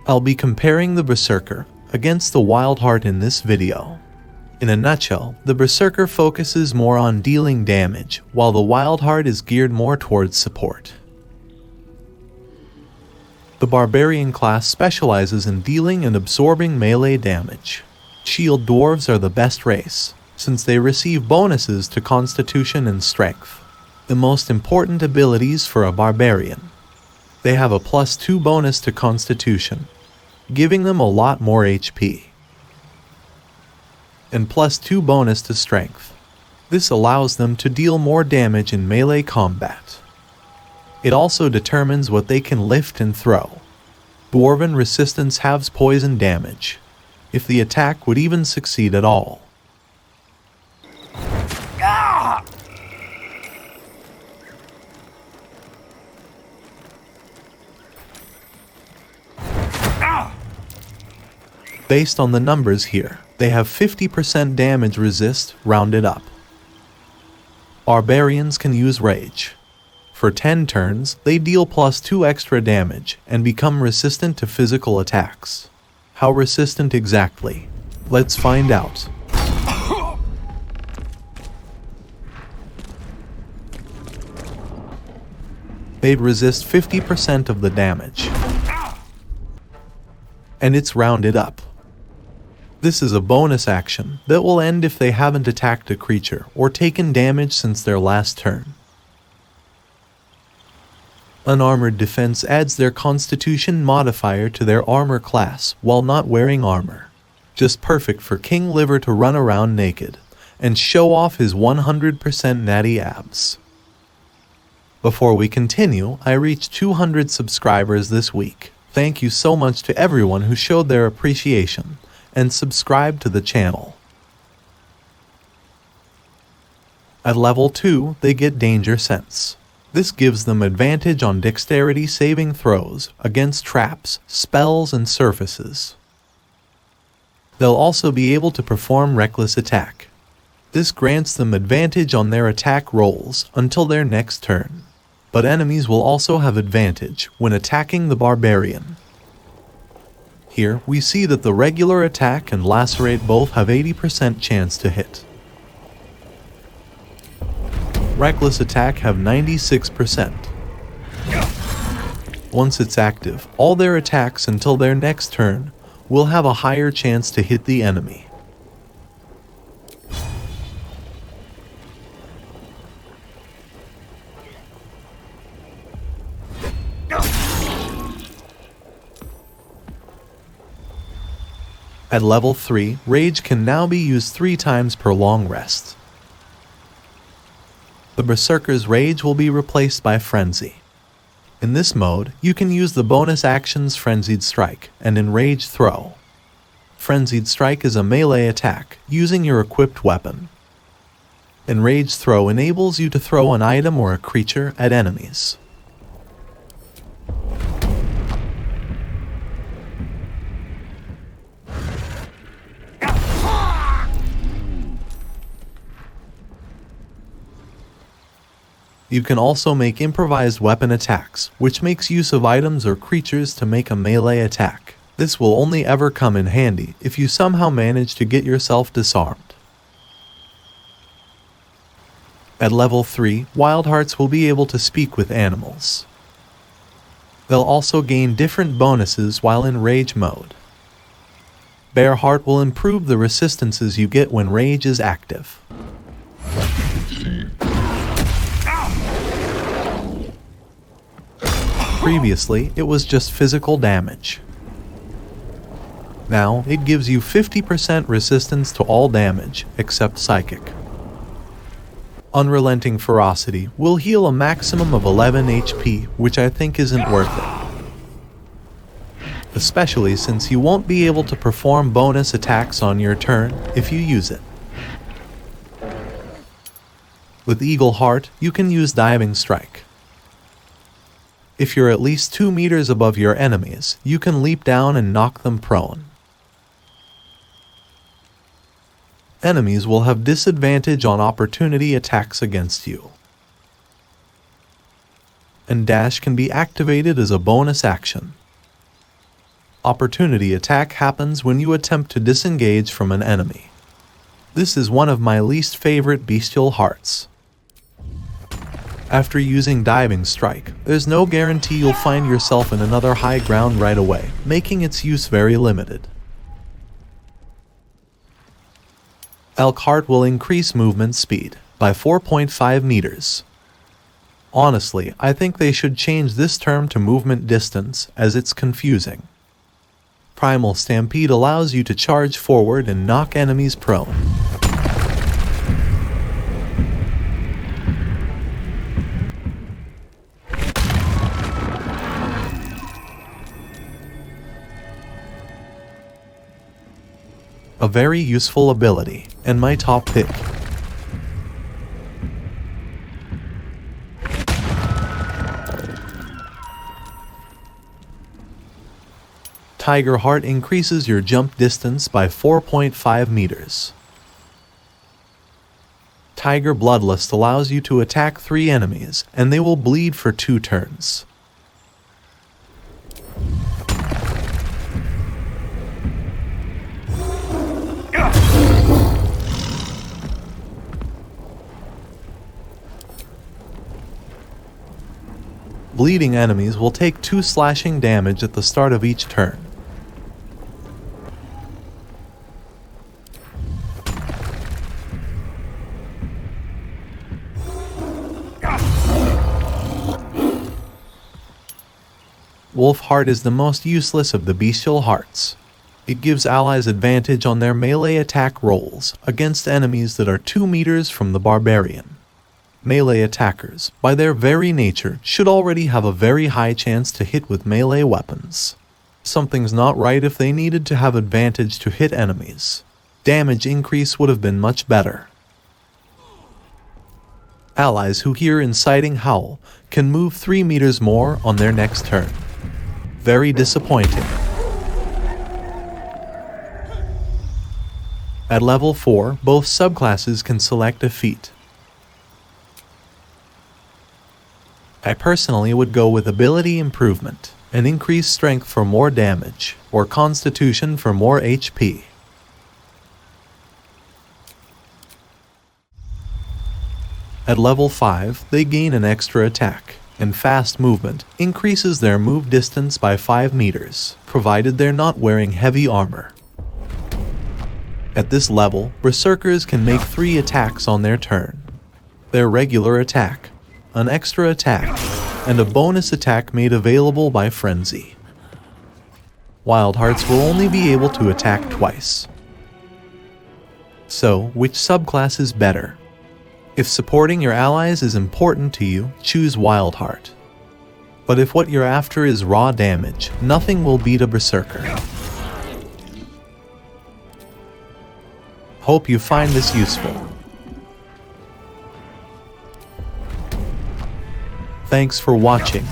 I'll be comparing the Berserker against the Wildheart in this video. In a nutshell, the Berserker focuses more on dealing damage, while the Wildheart is geared more towards support. The Barbarian class specializes in dealing and absorbing melee damage. Shield Dwarves are the best race, since they receive bonuses to Constitution and Strength, the most important abilities for a Barbarian. They have a +2 bonus to Constitution, giving them a lot more HP, and +2 bonus to Strength. This allows them to deal more damage in melee combat. It also determines what they can lift and throw. Dwarven resistance halves poison damage, if the attack would even succeed at all. Based on the numbers here, they have 50% damage resist rounded up. Barbarians can use Rage. For 10 turns, they deal +2 extra damage and become resistant to physical attacks. How resistant exactly? Let's find out. They'd resist 50% of the damage, and it's rounded up. This is a bonus action that will end if they haven't attacked a creature or taken damage since their last turn. Unarmored defense adds their Constitution modifier to their armor class while not wearing armor. Just perfect for King Liver to run around naked and show off his 100% natty abs. Before we continue, I reached 200 subscribers this week. Thank you so much to everyone who showed their appreciation and subscribe to the channel. At level 2, they get Danger Sense. This gives them advantage on dexterity saving throws against traps, spells, and surfaces. They'll also be able to perform Reckless Attack. This grants them advantage on their attack rolls until their next turn, but enemies will also have advantage when attacking the Barbarian. Here, we see that the regular attack and lacerate both have 80% chance to hit. Reckless attack have 96%. Once it's active, all their attacks until their next turn will have a higher chance to hit the enemy. At level 3, Rage can now be used 3 times per long rest. The Berserker's Rage will be replaced by Frenzy. In this mode, you can use the bonus actions Frenzied Strike and Enraged Throw. Frenzied Strike is a melee attack, using your equipped weapon. Enraged Throw enables you to throw an item or a creature at enemies. You can also make improvised weapon attacks, which makes use of items or creatures to make a melee attack. This will only ever come in handy if you somehow manage to get yourself disarmed. At level 3, Wildhearts will be able to speak with animals. They'll also gain different bonuses while in Rage mode. Bearheart will improve the resistances you get when Rage is active. Previously, it was just physical damage. Now, it gives you 50% resistance to all damage, except psychic. Unrelenting Ferocity will heal a maximum of 11 HP, which I think isn't worth it. Especially since you won't be able to perform bonus attacks on your turn if you use it. With Eagleheart, you can use Diving Strike. If you're at least 2 meters above your enemies, you can leap down and knock them prone. Enemies will have disadvantage on opportunity attacks against you. And Dash can be activated as a bonus action. Opportunity attack happens when you attempt to disengage from an enemy. This is one of my least favorite bestial hearts. After using Diving Strike, there's no guarantee you'll find yourself in another high ground right away, making its use very limited. Elkhart will increase movement speed by 4.5 meters. Honestly, I think they should change this term to movement distance, as it's confusing. Primal Stampede allows you to charge forward and knock enemies prone. A very useful ability, and my top pick. Eagleheart increases your jump distance by 4.5 meters. Tiger Bloodlust allows you to attack 3 enemies, and they will bleed for 2 turns. Bleeding enemies will take 2 slashing damage at the start of each turn. Wolfheart is the most useless of the bestial hearts. It gives allies advantage on their melee attack rolls against enemies that are 2 meters from the barbarian. Melee attackers, by their very nature, should already have a very high chance to hit with melee weapons. Something's not right if they needed to have advantage to hit enemies. Damage increase would have been much better. Allies who hear Inciting Howl can move 3 meters more on their next turn. Very disappointing. At level 4, both subclasses can select a feat. I personally would go with Ability Improvement and increase Strength for more damage, or Constitution for more HP. At level 5, they gain an extra attack, and fast movement increases their move distance by 5 meters, provided they're not wearing heavy armor. At this level, Berserkers can make 3 attacks on their turn. Their regular attack, an extra attack, and a bonus attack made available by Frenzy. Wildhearts will only be able to attack twice. So, which subclass is better? If supporting your allies is important to you, choose Wildheart. But if what you're after is raw damage, nothing will beat a Berserker. Hope you find this useful. Thanks for watching.